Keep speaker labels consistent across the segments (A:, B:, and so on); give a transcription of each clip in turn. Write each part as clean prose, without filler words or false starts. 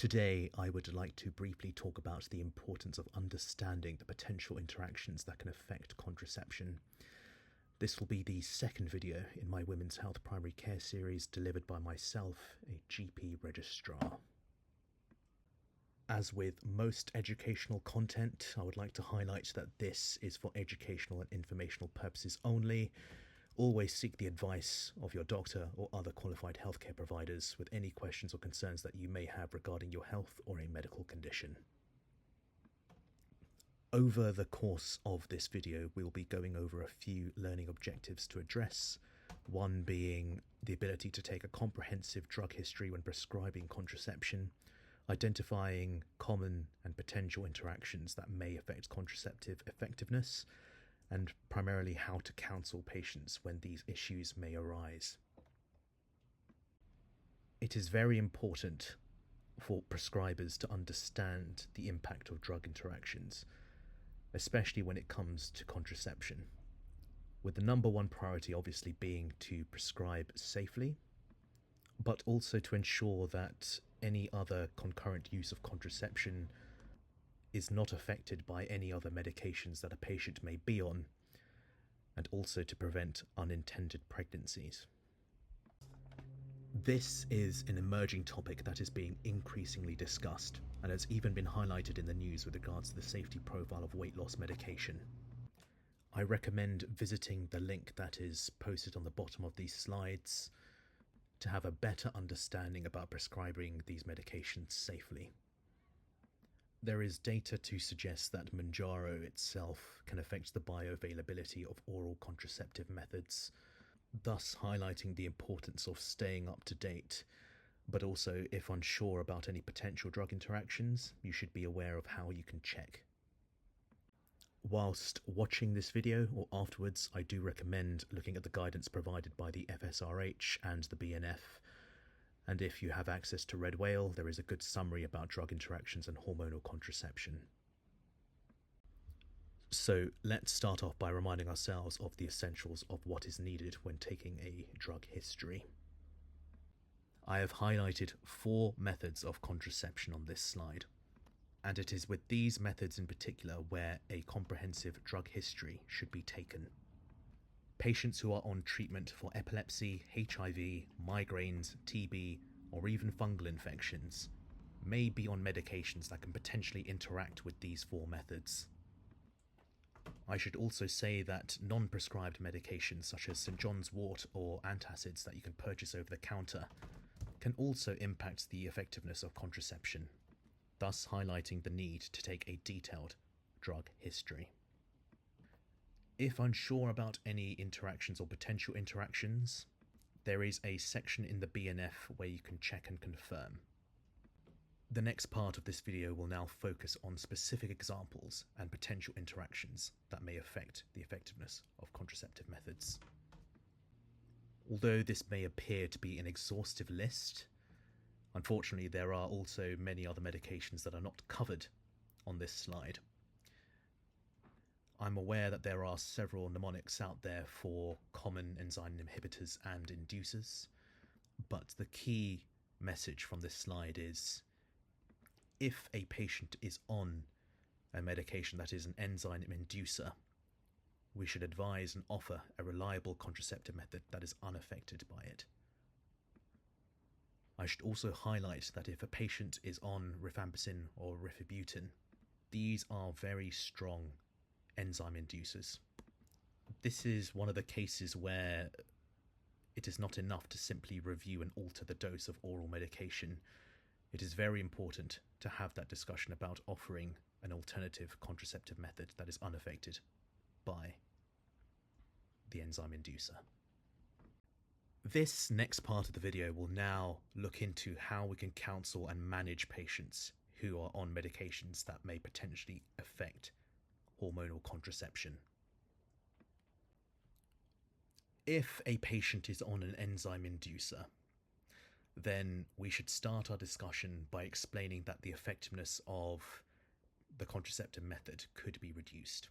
A: Today, I would like to briefly talk about the importance of understanding the potential interactions that can affect contraception. This will be the second video in my Women's Health Primary Care series delivered by myself, a GP registrar. As with most educational content, I would like to highlight that this is for educational and informational purposes only. Always seek the advice of your doctor or other qualified healthcare providers with any questions or concerns that you may have regarding your health or a medical condition. Over the course of this video, we'll be going over a few learning objectives to address, one being the ability to take a comprehensive drug history when prescribing contraception, identifying common and potential interactions that may affect contraceptive effectiveness, and primarily how to counsel patients when these issues may arise. It is very important for prescribers to understand the impact of drug interactions, especially when it comes to contraception, with the number one priority obviously being to prescribe safely, but also to ensure that any other concurrent use of contraception is not affected by any other medications that a patient may be on, and also to prevent unintended pregnancies. This is an emerging topic that is being increasingly discussed and has even been highlighted in the news with regards to the safety profile of weight loss medication. I recommend visiting the link that is posted on the bottom of these slides to have a better understanding about prescribing these medications safely. There is data to suggest that Mounjaro itself can affect the bioavailability of oral contraceptive methods, thus highlighting the importance of staying up to date, but also if unsure about any potential drug interactions, you should be aware of how you can check. Whilst watching this video or afterwards, I do recommend looking at the guidance provided by the FSRH and the BNF. And if you have access to Red Whale, there is a good summary about drug interactions and hormonal contraception. So let's start off by reminding ourselves of the essentials of what is needed when taking a drug history. I have highlighted 4 methods of contraception on this slide, and it is with these methods in particular where a comprehensive drug history should be taken. Patients who are on treatment for epilepsy, HIV, migraines, TB, or even fungal infections may be on medications that can potentially interact with these 4 methods. I should also say that non-prescribed medications such as St. John's wort or antacids that you can purchase over the counter can also impact the effectiveness of contraception, thus highlighting the need to take a detailed drug history. If unsure about any interactions or potential interactions, there is a section in the BNF where you can check and confirm. The next part of this video will now focus on specific examples and potential interactions that may affect the effectiveness of contraceptive methods. Although this may appear to be an exhaustive list, unfortunately there are also many other medications that are not covered on this slide. I'm aware that there are several mnemonics out there for common enzyme inhibitors and inducers, but the key message from this slide is if a patient is on a medication that is an enzyme inducer, we should advise and offer a reliable contraceptive method that is unaffected by it. I should also highlight that if a patient is on rifampicin or rifabutin, these are very strong enzyme inducers. This is one of the cases where it is not enough to simply review and alter the dose of oral medication. It is very important to have that discussion about offering an alternative contraceptive method that is unaffected by the enzyme inducer. This next part of the video will now look into how we can counsel and manage patients who are on medications that may potentially affect hormonal contraception. If a patient is on an enzyme inducer, then we should start our discussion by explaining that the effectiveness of the contraceptive method could be reduced.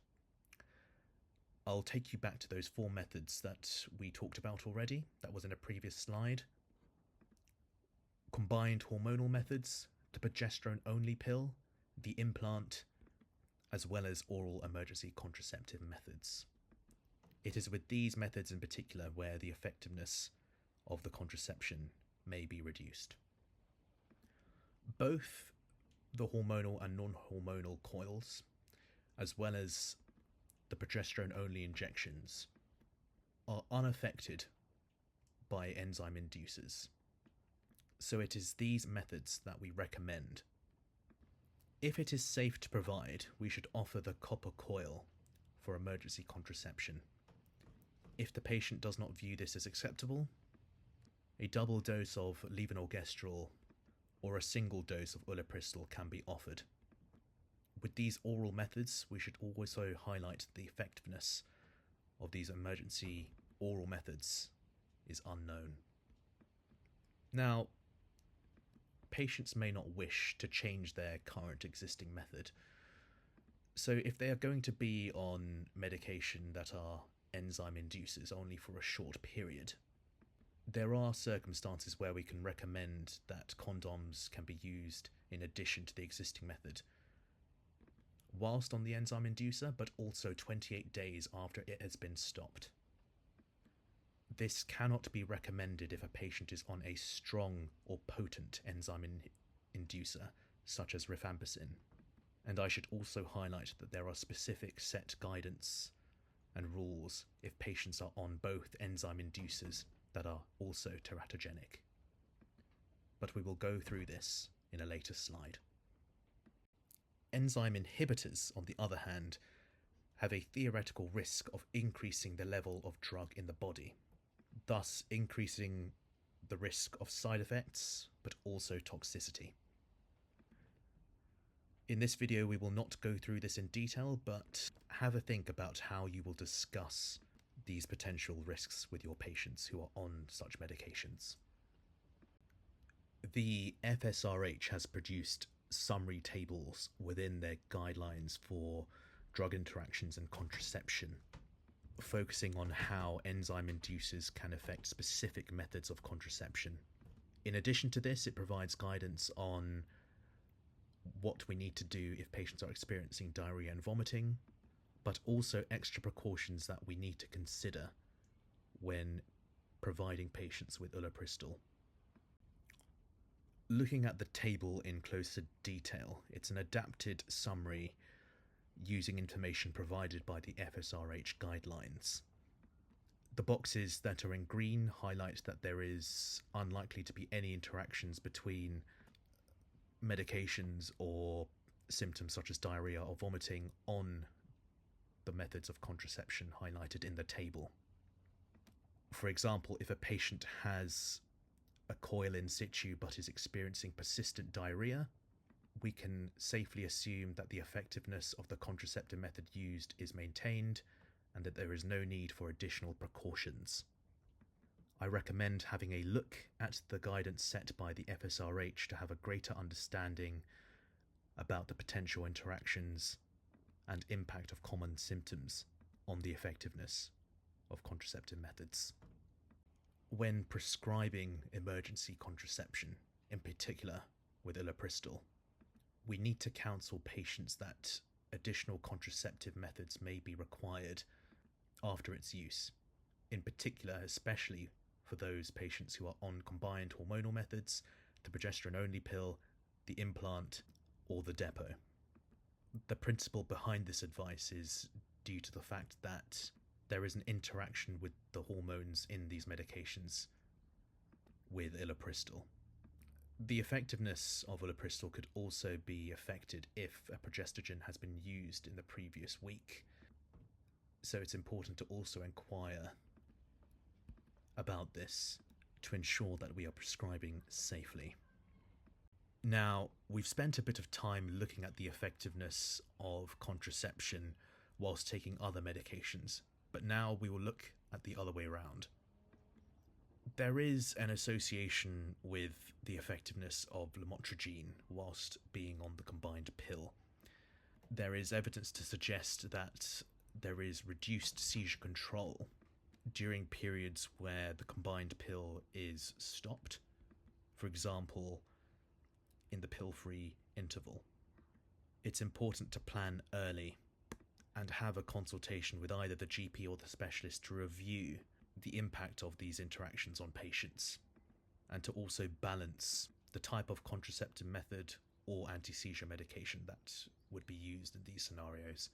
A: I'll take you back to those 4 methods that we talked about already, that was in a previous slide. Combined hormonal methods, the progesterone-only pill, the implant, as well as oral emergency contraceptive methods. It is with these methods in particular where the effectiveness of the contraception may be reduced. Both the hormonal and non-hormonal coils, as well as the progesterone-only injections, are unaffected by enzyme inducers. So it is these methods that we recommend. If it is safe to provide, we should offer the copper coil for emergency contraception. If the patient does not view this as acceptable, a double dose of levonorgestrel or a single dose of ulipristal can be offered. With these oral methods, we should also highlight the effectiveness of these emergency oral methods is unknown. Now, patients may not wish to change their current existing method. So if they are going to be on medication that are enzyme inducers only for a short period, there are circumstances where we can recommend that condoms can be used in addition to the existing method, whilst on the enzyme inducer, but also 28 days after it has been stopped. This cannot be recommended if a patient is on a strong or potent enzyme inducer, such as rifampicin. And I should also highlight that there are specific set guidance and rules if patients are on both enzyme inducers that are also teratogenic. But we will go through this in a later slide. Enzyme inhibitors, on the other hand, have a theoretical risk of increasing the level of drug in the body, thus increasing the risk of side effects, but also toxicity. In this video, we will not go through this in detail, but have a think about how you will discuss these potential risks with your patients who are on such medications. The FSRH has produced summary tables within their guidelines for drug interactions and contraception, focusing on how enzyme inducers can affect specific methods of contraception. In addition to this, it provides guidance on what we need to do if patients are experiencing diarrhea and vomiting, but also extra precautions that we need to consider when providing patients with ulipristal. Looking at the table in closer detail, it's an adapted summary using information provided by the FSRH guidelines. The boxes that are in green highlight that there is unlikely to be any interactions between medications or symptoms such as diarrhea or vomiting on the methods of contraception highlighted in the table. For example, if a patient has a coil in situ but is experiencing persistent diarrhea, we can safely assume that the effectiveness of the contraceptive method used is maintained and that there is no need for additional precautions. I recommend having a look at the guidance set by the FSRH to have a greater understanding about the potential interactions and impact of common symptoms on the effectiveness of contraceptive methods. When prescribing emergency contraception, in particular with ulipristal, we need to counsel patients that additional contraceptive methods may be required after its use, in particular, especially for those patients who are on combined hormonal methods, the progesterone-only pill, the implant, or the depot. The principle behind this advice is due to the fact that there is an interaction with the hormones in these medications with ulipristal. The effectiveness of ulipristal could also be affected if a progestogen has been used in the previous week, so it's important to also inquire about this to ensure that we are prescribing safely. Now, we've spent a bit of time looking at the effectiveness of contraception whilst taking other medications, but now we will look at the other way around. There is an association with the effectiveness of Lamotrigine whilst being on the combined pill. There is evidence to suggest that there is reduced seizure control during periods where the combined pill is stopped. For example, in the pill-free interval. It's important to plan early and have a consultation with either the GP or the specialist to review the impact of these interactions on patients, and to also balance the type of contraceptive method or anti-seizure medication that would be used in these scenarios.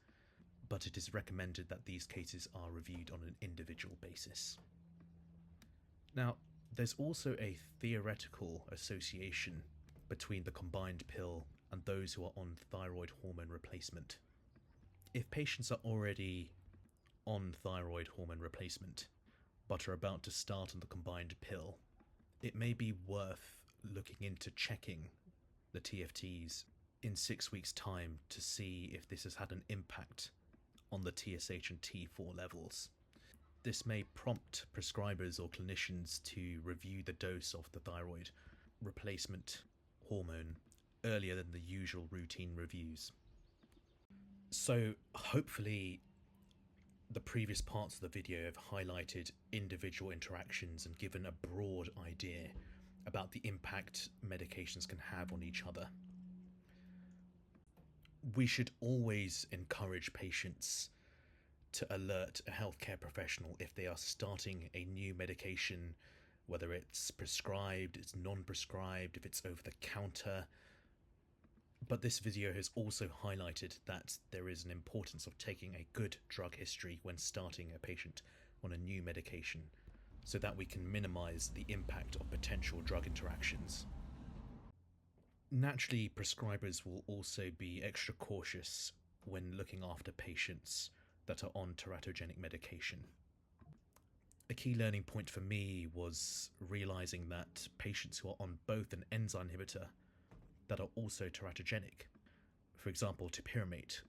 A: But it is recommended that these cases are reviewed on an individual basis. Now, there's also a theoretical association between the combined pill and those who are on thyroid hormone replacement. If patients are already on thyroid hormone replacement but are about to start on the combined pill, it may be worth looking into checking the TFTs in 6 weeks' time to see if this has had an impact on the TSH and T4 levels. This may prompt prescribers or clinicians to review the dose of the thyroid replacement hormone earlier than the usual routine reviews. So hopefully the previous parts of the video have highlighted individual interactions and given a broad idea about the impact medications can have on each other. We should always encourage patients to alert a healthcare professional if they are starting a new medication, whether it's prescribed, it's non-prescribed, if it's over the counter. But this video has also highlighted that there is an importance of taking a good drug history when starting a patient on a new medication, so that we can minimize the impact of potential drug interactions. Naturally, prescribers will also be extra cautious when looking after patients that are on teratogenic medication. A key learning point for me was realizing that patients who are on both an enzyme inhibitor that are also teratogenic, for example topiramate,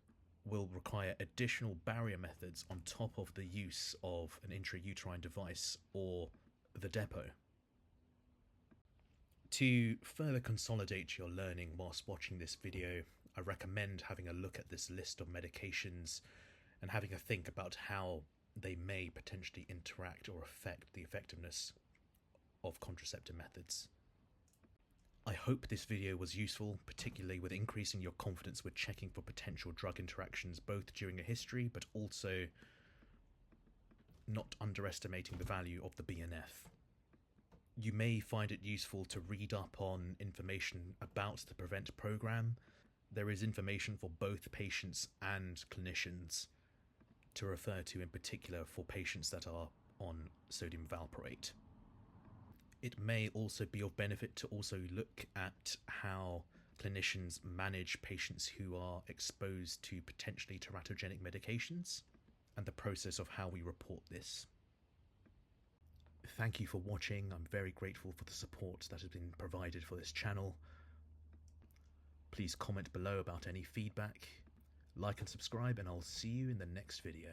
A: will require additional barrier methods on top of the use of an intrauterine device or the depot. To further consolidate your learning whilst watching this video, I recommend having a look at this list of medications and having a think about how they may potentially interact or affect the effectiveness of contraceptive methods. I hope this video was useful, particularly with increasing your confidence with checking for potential drug interactions both during a history but also not underestimating the value of the BNF. You may find it useful to read up on information about the PREVENT program. There is information for both patients and clinicians to refer to, in particular for patients that are on sodium valproate. It may also be of benefit to also look at how clinicians manage patients who are exposed to potentially teratogenic medications and the process of how we report this. Thank you for watching. I'm very grateful for the support that has been provided for this channel. Please comment below about any feedback, like and subscribe, and I'll see you in the next video.